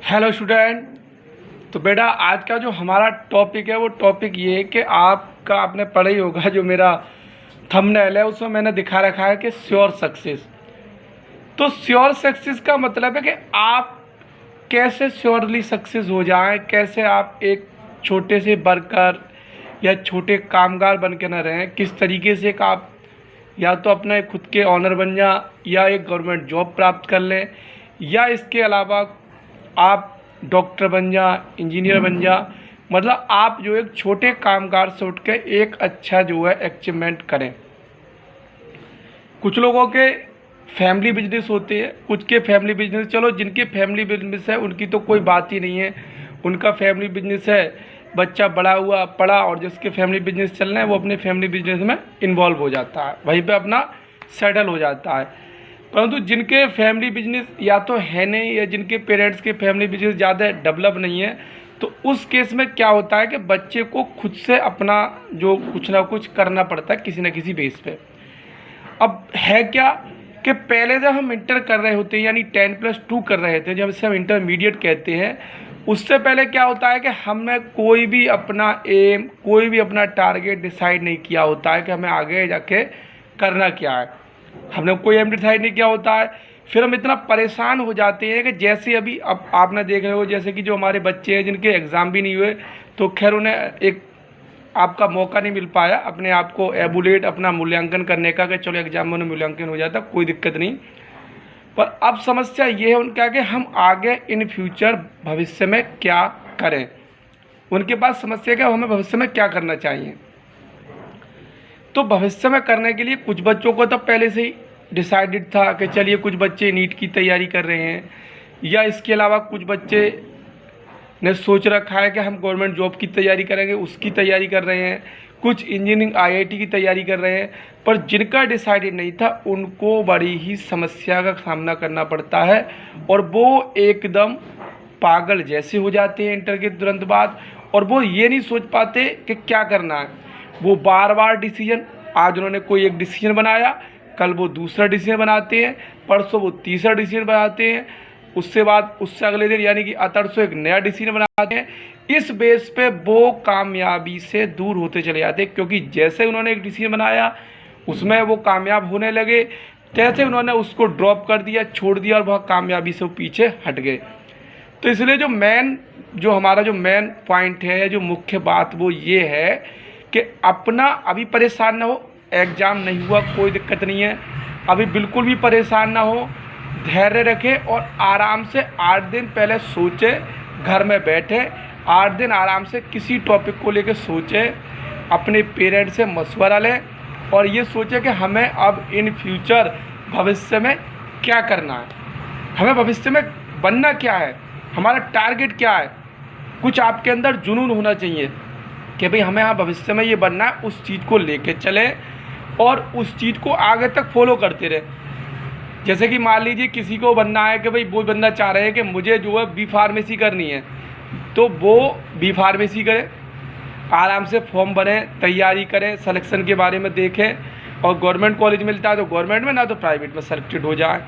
Hello student. तो बेटा आज का जो हमारा टॉपिक है वो टॉपिक ये है कि आपका आपने पढ़ा ही होगा, जो मेरा थंबनेल है उसमें मैंने दिखा रखा है कि श्योर सक्सेस। तो श्योर सक्सेस का मतलब है कि आप कैसे श्योरली सक्सेस हो जाएं, कैसे आप एक छोटे से वर्कर या छोटे कामगार बन के न रहें, किस तरीके से कि आप या तो अपने खुद के ऑनर बन जाएं या एक गवर्नमेंट जॉब प्राप्त कर लें, या इसके अलावा आप डॉक्टर बन जा, इंजीनियर बन जा। मतलब आप जो एक छोटे कामगार से उठ के एक अच्छा जो है अचीवमेंट करें। कुछ लोगों के फैमिली बिजनेस होते हैं, कुछ के फैमिली बिजनेस, चलो जिनके फैमिली बिजनेस है उनकी तो कोई बात ही नहीं है, उनका फैमिली बिजनेस है, बच्चा बड़ा हुआ पढ़ा और जिसके फैमिली बिजनेस चल रहे हैं वो अपने फैमिली बिजनेस में इन्वॉल्व हो जाता है, वहीं पे अपना सेटल हो जाता है। परंतु जिनके फैमिली बिजनेस या तो है नहीं, या जिनके पेरेंट्स के फैमिली बिजनेस ज़्यादा डेवलप नहीं है, तो उस केस में क्या होता है कि बच्चे को खुद से अपना जो कुछ ना कुछ करना पड़ता है किसी न किसी बेस पे। अब है क्या कि पहले जब हम इंटर कर रहे होते हैं, यानी 10+2 कर रहे थे, जब इसे हम इंटरमीडिएट कहते हैं, उससे पहले क्या होता है कि हमने कोई भी अपना एम, कोई भी अपना टारगेट डिसाइड नहीं किया होता है कि हमें आगे जाके करना क्या है। हमने कोई एम डिसाइड नहीं किया होता है, फिर हम इतना परेशान हो जाते हैं कि जैसे अभी अब आपने देख रहे हो, जैसे कि जो हमारे बच्चे हैं जिनके एग्ज़ाम भी नहीं हुए, तो खैर उन्हें एक आपका मौका नहीं मिल पाया अपने आप को एबुलेट अपना मूल्यांकन करने का कि चलो एग्जाम में मूल्यांकन हो जाता, कोई दिक्कत नहीं। पर अब समस्या ये है उनका कि हम आगे इन फ्यूचर भविष्य में क्या करें। उनके पास समस्या क्या, हमें भविष्य में क्या करना चाहिए। तो भविष्य में करने के लिए कुछ बच्चों को तो पहले से ही डिसाइडेड था कि चलिए कुछ बच्चे नीट की तैयारी कर रहे हैं, या इसके अलावा कुछ बच्चे ने सोच रखा है कि हम गवर्नमेंट जॉब की तैयारी करेंगे, उसकी तैयारी कर रहे हैं, कुछ इंजीनियरिंग आईआईटी की तैयारी कर रहे हैं। पर जिनका डिसाइडेड नहीं था उनको बड़ी ही समस्या का सामना करना पड़ता है, और वो एकदम पागल जैसे हो जाते हैं इंटर के तुरंत बाद, और वो ये नहीं सोच पाते कि क्या करना है। वो बार बार डिसीजन, आज उन्होंने कोई एक डिसीजन बनाया, कल वो दूसरा डिसीजन बनाते हैं, परसों वो तीसरा डिसीजन बनाते हैं, उससे बाद उससे अगले दिन यानी कि अतरसों एक नया डिसीजन बनाते हैं। इस बेस पे वो कामयाबी से दूर होते चले जाते हैं, क्योंकि जैसे उन्होंने एक डिसीजन बनाया उसमें वो कामयाब होने लगे, तैसे उन्होंने उसको ड्रॉप कर दिया, छोड़ दिया, और वह कामयाबी से वो पीछे हट गए। तो इसलिए जो हमारा जो मेन पॉइंट है, जो मुख्य बात वो ये है कि अपना अभी परेशान ना हो, एग्ज़ाम नहीं हुआ कोई दिक्कत नहीं है, अभी बिल्कुल भी परेशान ना हो, धैर्य रखें और आराम से 8 दिन पहले सोचें, घर में बैठे 8 दिन आराम से किसी टॉपिक को लेकर सोचें, अपने पेरेंट्स से मशवरा लें और ये सोचें कि हमें अब इन फ्यूचर भविष्य में क्या करना है, हमें भविष्य में बनना क्या है, हमारा टारगेट क्या है। कुछ आपके अंदर जुनून होना चाहिए कि भाई हमें यहाँ भविष्य में ये बनना है, उस चीज़ को लेके चलें और उस चीज़ को आगे तक फॉलो करते रहें। जैसे कि मान लीजिए किसी को बनना है कि भाई वो बंदा चाह रहे हैं कि मुझे जो है बी फार्मेसी करनी है, तो वो बी फार्मेसी करे, आराम से फॉर्म भरें, तैयारी करें, सिलेक्शन के बारे में देखें, और गवर्नमेंट कॉलेज मिलता है तो गवर्नमेंट में, ना तो प्राइवेट में सेलेक्टेड हो जाए।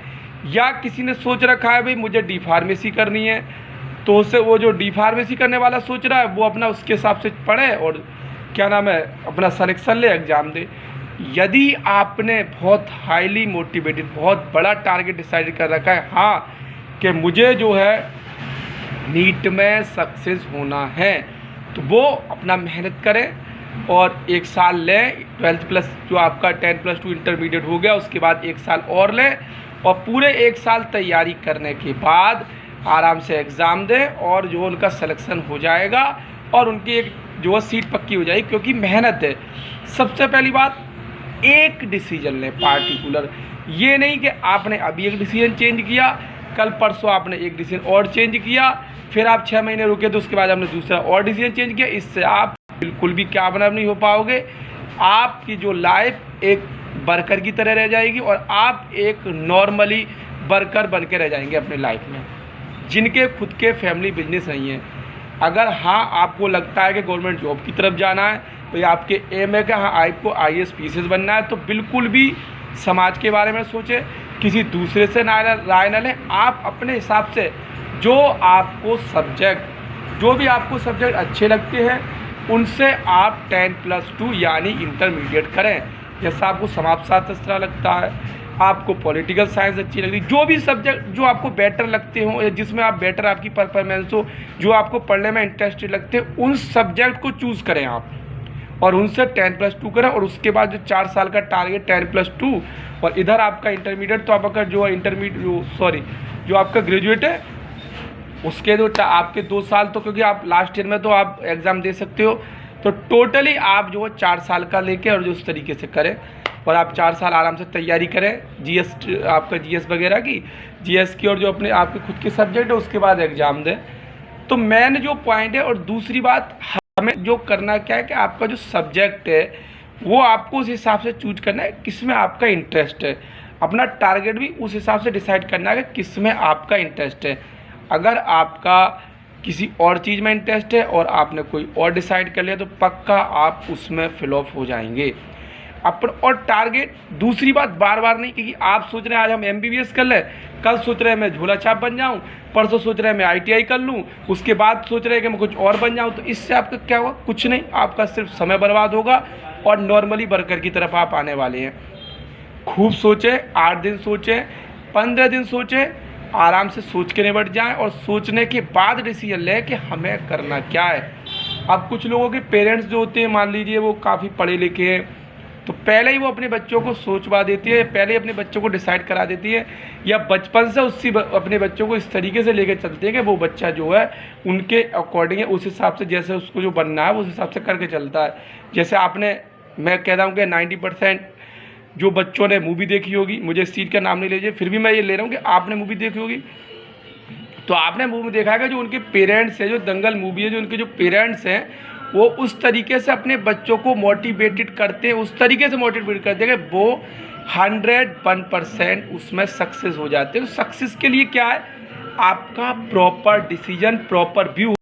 या किसी ने सोच रखा है भाई मुझे डी फार्मेसी करनी है, तो उससे वो जो डी फार्मेसी करने वाला सोच रहा है वो अपना उसके हिसाब से पढ़े और क्या नाम है अपना सिलेक्शन ले, एग्ज़ाम दे। यदि आपने बहुत हाईली मोटिवेटेड, बहुत बड़ा टारगेट डिसाइड कर रखा है, हाँ कि मुझे जो है नीट में सक्सेस होना है, तो वो अपना मेहनत करें और 1 साल लें, 12 प्लस जो आपका 10+2 इंटरमीडिएट हो गया उसके बाद 1 साल और लें, और पूरे 1 साल तैयारी करने के बाद आराम से एग्ज़ाम दें और जो उनका सिलेक्शन हो जाएगा और उनकी एक जो है सीट पक्की हो जाएगी, क्योंकि मेहनत है। सबसे पहली बात, एक डिसीजन लें पार्टिकुलर, ये नहीं कि आपने अभी एक डिसीजन चेंज किया, कल परसों आपने एक डिसीजन और चेंज किया, फिर आप 6 महीने रुके तो उसके बाद आपने दूसरा और डिसीजन चेंज किया। इससे आप बिल्कुल भी कामयाब नहीं हो पाओगे। आपकी जो लाइफ एक वर्कर की तरह रह जाएगी और आप एक नॉर्मली वर्कर बन के रह जाएंगे अपनी लाइफ में, जिनके खुद के फैमिली बिजनेस नहीं है। अगर हाँ आपको लगता है कि गवर्नमेंट जॉब की तरफ जाना है, तो आपके एम है कि हाँ आपको IAS PCS बनना है, तो बिल्कुल भी समाज के बारे में सोचें, किसी दूसरे से राय न लें। आप अपने हिसाब से जो आपको सब्जेक्ट, जो भी आपको सब्जेक्ट अच्छे लगते हैं उनसे आप 10+2 यानी इंटरमीडिएट करें। जैसा आपको समाजशास्त्र लगता है, आपको पॉलिटिकल साइंस अच्छी लगती है, जो भी सब्जेक्ट जो आपको बेटर लगते हो या जिसमें आप बेटर आपकी परफॉर्मेंस हो, जो आपको पढ़ने में इंटरेस्टेड लगते हैं, उन सब्जेक्ट को चूज़ करें आप और उनसे 10+2 करें। और उसके बाद जो 4 साल का टारगेट 10+2 और इधर आपका इंटरमीडिएट, तो आपका जो इंटरमीडिएट जो आपका ग्रेजुएट है उसके जो आपके 2 साल, तो क्योंकि आप लास्ट ईयर में तो आप एग्ज़ाम दे सकते हो, तो टोटली आप जो 4 साल का लेके और जो उस तरीके से करें और आप 4 साल आराम से तैयारी करें जीएस, आपका जीएस वगैरह की, जीएस की, और जो अपने आपके खुद के सब्जेक्ट है उसके बाद एग्ज़ाम दें। तो मेन जो पॉइंट है, और दूसरी बात हमें जो करना क्या है कि आपका जो सब्जेक्ट है वो आपको उस हिसाब से चूज करना है किस में आपका इंटरेस्ट है। अपना टारगेट भी उस हिसाब से डिसाइड करना है कि किस में आपका इंटरेस्ट है। अगर आपका किसी और चीज़ में इंटरेस्ट है और आपने कोई और डिसाइड कर लिया तो पक्का आप उसमें फिल ऑफ हो जाएंगे। अपन और टारगेट, दूसरी बात बार बार नहीं, क्योंकि आप सोच रहे हैं आज हम MBBS कर लें, कल सोच रहे हैं मैं झोला छाप बन जाऊं, परसों सोच रहे हैं मैं ITI कर लूं, उसके बाद सोच रहे हैं कि मैं कुछ और बन जाऊं, तो इससे आपका क्या होगा? कुछ नहीं, आपका सिर्फ समय बर्बाद होगा और नॉर्मली वर्कर की तरफ आप आने वाले हैं। खूब सोचें, 8 दिन सोचें, 15 दिन सोचें, आराम से सोच के निपट जाएं और सोचने के बाद डिसीजन लें कि हमें करना क्या है। अब कुछ लोगों के पेरेंट्स जो होते हैं, मान लीजिए वो काफ़ी पढ़े लिखे हैं, तो पहले ही वो अपने बच्चों को सोचवा देती है, पहले ही अपने बच्चों को डिसाइड करा देती है, या बचपन से उससे अपने बच्चों को इस तरीके से लेकर चलते हैं कि वो बच्चा जो है उनके अकॉर्डिंग है, उस हिसाब से जैसे उसको जो बनना है उस हिसाब से करके चलता है। जैसे मैं कह रहा हूँ कि 90% जो बच्चों ने मूवी देखी होगी, मुझे इस चीज़ का नाम नहीं लीजिए, फिर भी मैं ये ले रहा हूँ कि आपने मूवी देखी होगी, तो आपने मूवी देखा है कि जो उनके पेरेंट्स हैं, जो दंगल मूवी है, जो उनके जो पेरेंट्स हैं वो उस तरीके से अपने बच्चों को मोटिवेटेड करते हैं, उस तरीके से मोटिवेट करते हैं कि वो 101% उसमें सक्सेस हो जाते हैं। तो सक्सेस के लिए क्या है? आपका प्रॉपर डिसीजन, प्रॉपर व्यू